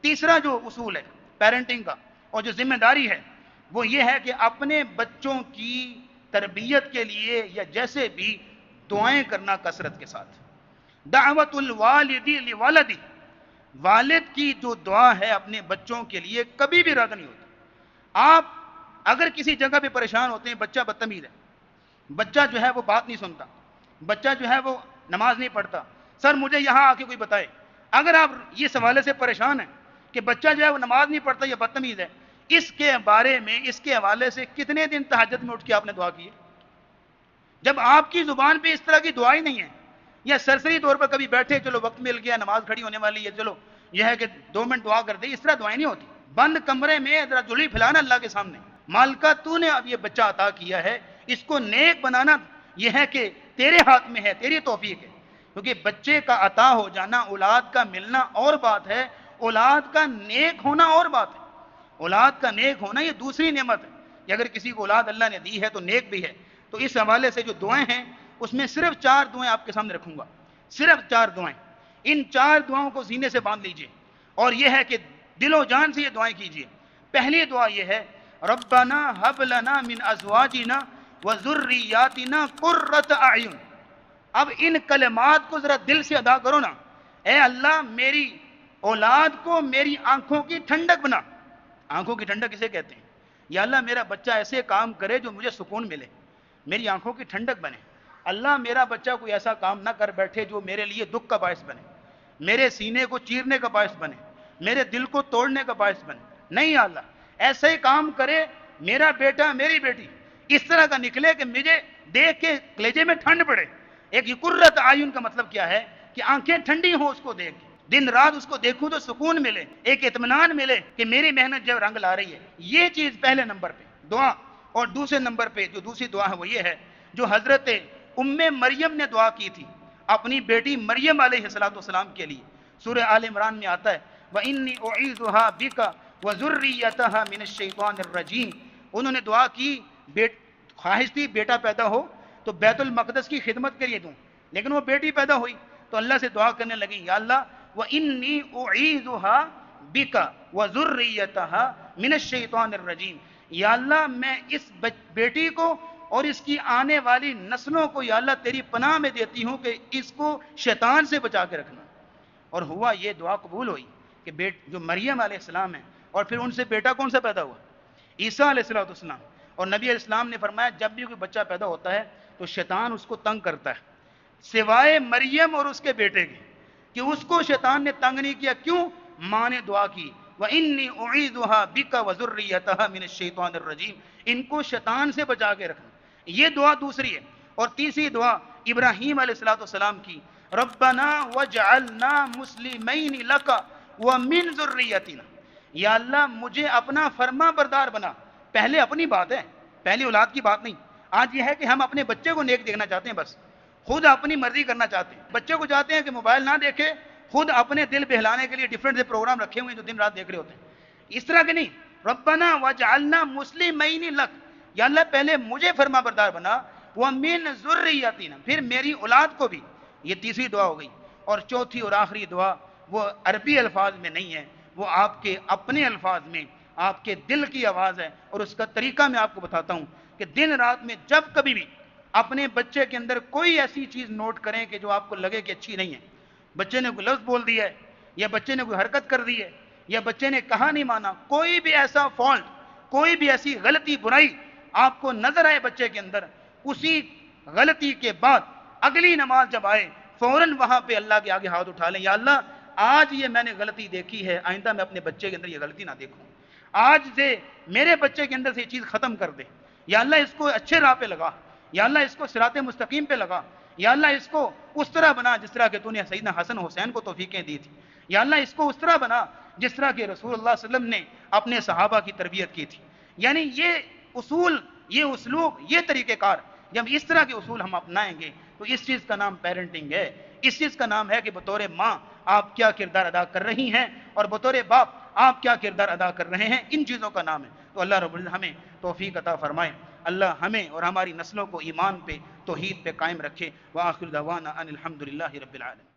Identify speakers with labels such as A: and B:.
A: تیسرا جو اصول ہے پیرنٹنگ کا اور جو ذمہ داری ہے وہ یہ ہے کہ اپنے بچوں کی تربیت کے لیے یا جیسے بھی دعائیں کرنا کثرت کے ساتھ. دعوت الوالدی لولدی، والد کی جو دعا ہے اپنے بچوں کے لیے کبھی بھی رد نہیں ہوتی. آپ اگر کسی جگہ پہ پریشان ہوتے ہیں، بچہ بدتمیز ہے، بچہ جو ہے وہ بات نہیں سنتا، بچہ جو ہے وہ نماز نہیں پڑھتا، سر مجھے یہاں آ کے کوئی بتائے. اگر آپ یہ سوالے سے پریشان ہیں کہ بچہ جو ہے وہ نماز نہیں پڑھتا یا بدتمیز ہے، اس کے بارے میں اس کے حوالے سے کتنے دن تہجد میں اٹھ کے آپ نے دعا کی ہے؟ جب آپ کی زبان پہ اس طرح کی دعا ہی نہیں ہے، یا سرسری طور پر کبھی بیٹھے چلو وقت مل گیا نماز کھڑی ہونے والی ہے چلو یہ ہے کہ 2 منٹ دعا کر دے، اس طرح دعائیں نہیں ہوتی. بند کمرے میں ذرا جھولی پھیلانا اللہ کے سامنے، مالکہ تو نے اب یہ بچہ عطا کیا ہے، اس کو نیک بنانا یہ ہے کہ تیرے ہاتھ میں ہے، تیری توفیق ہے. کیونکہ بچے کا عطا ہو جانا، اولاد کا ملنا اور بات ہے، اولاد کا نیک ہونا اور بات ہے. اولاد کا نیک ہونا یہ دوسری نعمت ہے کہ اگر کسی کو اولاد اللہ نے دی ہے تو نیک بھی ہے. تو اس حوالے سے جو دعائیں ہیں اس میں صرف 4 دعائیں آپ کے سامنے رکھوں گا، صرف 4 دعائیں. ان 4 دعاؤں کو سینے سے باندھ لیجئے اور یہ ہے کہ دل و جان سے یہ دعائیں کیجئے. پہلی دعا یہ ہے ربنا ہب لنا من ازواجنا وذریاتنا قرۃ اعین. اب ان کلمات کو ذرا دل سے ادا کرو نا. اے اللہ میری اولاد کو میری آنکھوں کی ٹھنڈک بنا. آنکھوں کی ٹھنڈک کسے کہتے ہیں؟ یا اللہ میرا بچہ ایسے کام کرے جو مجھے سکون ملے، میری آنکھوں کی ٹھنڈک بنے. اللہ میرا بچہ کوئی ایسا کام نہ کر بیٹھے جو میرے لیے دکھ کا باعث بنے، میرے سینے کو چیرنے کا باعث بنے، میرے دل کو توڑنے کا باعث بنے. نہیں اللہ ایسا ہی کام کرے میرا بیٹا میری بیٹی اس طرح کا نکلے کہ مجھے دیکھ کے کلیجے میں ٹھنڈ پڑے. ایک قرۃ اعین کا مطلب کیا ہے کہ آنکھیں ٹھنڈی ہوں اس کو دیکھ کے، دن رات اس کو دیکھوں تو سکون ملے، ایک اطمینان ملے کہ میری محنت جب رنگ لا رہی ہے. یہ چیز پہلے نمبر پہ دعا. اور دوسرے نمبر پہ جو دوسری دعا ہے وہ یہ ہے جو حضرت مریم نے دعا کی تھی اپنی بیٹی مریم علیہ السلام کے لیے. سورہ آل عمران میں آتا ہے وَإِنِّي أُعِيذُهَا بِكَ وَذُرِّيَّتَهَا مِنَ الشَّيْطَانِ الرَّجِيمِ. انہوں نے دعا کی، خواہش تھی بیٹا پیدا ہو تو بیت المقدس کی خدمت کے لیے دوں، لیکن وہ بیٹی پیدا ہوئی تو اللہ سے دعا کرنے لگی یا اللہ وَإِنِّي أُعِيذُهَا بِكَ وَذُرِّيَّتَهَا مِنَ الشَّيْطَانِ الرَّجِيمِ. یا اللہ میں اس بیٹی کو اور اس کی آنے والی نسلوں کو یا اللہ تیری پناہ میں دیتی ہوں کہ اس کو شیطان سے بچا کے رکھنا. اور ہوا یہ دعا قبول ہوئی کہ جو مریم علیہ السلام ہے اور پھر ان سے بیٹا کون سا پیدا ہوا؟ عیسیٰ علیہ السلام. اور نبی علیہ السلام نے فرمایا جب بھی کوئی بچہ پیدا ہوتا ہے تو شیطان اس کو تنگ کرتا ہے سوائے مریم اور اس کے بیٹے کے، کہ اس کو شیطان نے تنگ نہیں کیا. کیوں؟ ماں نے دعا کی وَإِنِّي أُعِيذُهَا بِكَ وَذُرِّيَّتَهَا مِنَ الشَّيْطَانِ الرَّجِيمِ. ان کو شیطان سے بچا کے رکھنا. یہ دعا دوسری ہے. اور تیسری دعا ابراہیم علیہ السلام کی ربنا وجعلنا مسلمین لک ومن ذریتنا. یا اللہ مجھے اپنا فرما بردار بنا. پہلے اپنی بات ہے، پہلی اولاد کی بات نہیں. آج یہ ہے کہ ہم اپنے بچے کو نیک دیکھنا چاہتے ہیں، بس خود اپنی مرضی کرنا چاہتے ہیں. بچے کو چاہتے ہیں کہ موبائل نہ دیکھے، خود اپنے دل بہلانے کے لیے ڈیفرنٹ سے پروگرام رکھے ہوئے ہیں جو دن رات دیکھ رہے ہوتے ہیں. اس طرح کے نہیں. ربنا وجعلنا مسلمین لک. یا اللہ پہلے مجھے فرما بردار بنا ومن ذریتنا، پھر میری اولاد کو بھی. یہ تیسری دعا ہو گئی. اور چوتھی اور آخری دعا وہ عربی الفاظ میں نہیں ہے، وہ آپ کے اپنے الفاظ میں آپ کے دل کی آواز ہے. اور اس کا طریقہ میں آپ کو بتاتا ہوں کہ دن رات میں جب کبھی بھی اپنے بچے کے اندر کوئی ایسی چیز نوٹ کریں کہ جو آپ کو لگے کہ اچھی نہیں ہے، بچے نے کوئی لفظ بول دیا ہے یا بچے نے کوئی حرکت کر دی ہے یا بچے نے کہا نہیں مانا، کوئی بھی ایسا فالٹ، کوئی بھی ایسی غلطی برائی آپ کو نظر آئے بچے کے اندر، اسی غلطی کے بعد اگلی نماز جب آئے فوراً وہاں پہ اللہ کے آگے ہاتھ اٹھا لیں یا اللہ آج یہ میں نے غلطی دیکھی ہے، آئندہ میں اپنے بچے کے اندر یہ غلطی نہ دیکھوں. آج سے میرے بچے کے اندر سے یہ چیز ختم کر دے. یا اللہ اس کو اچھے راہ پہ لگا، یا اللہ اس کو صراط مستقیم پہ لگا. یا اللہ اس کو اس طرح بنا جس طرح کہ تو نے سیدنا حسن حسین کو توفیقیں دی تھی. یا اللہ اس کو اس طرح بنا جس طرح کہ رسول اللہ صلی اللہ علیہ وسلم نے اپنے صحابہ کی تربیت کی تھی. یعنی یہ اصول، یہ اسلوب، یہ طریقہ کار جب اس طرح کے اصول ہم اپنائیں گے تو اس چیز کا نام پیرنٹنگ ہے. اس چیز کا نام ہے کہ بطور ماں آپ کیا کردار ادا کر رہی ہیں اور بطور باپ آپ کیا کردار ادا کر رہے ہیں. ان چیزوں کا نام ہے. تو اللہ رب العزت ہمیں توفیق عطا فرمائے. اللہ ہمیں اور ہماری نسلوں کو ایمان پہ توحید پہ قائم رکھے. وآخر دعوانا ان الحمد للہ رب العالمین.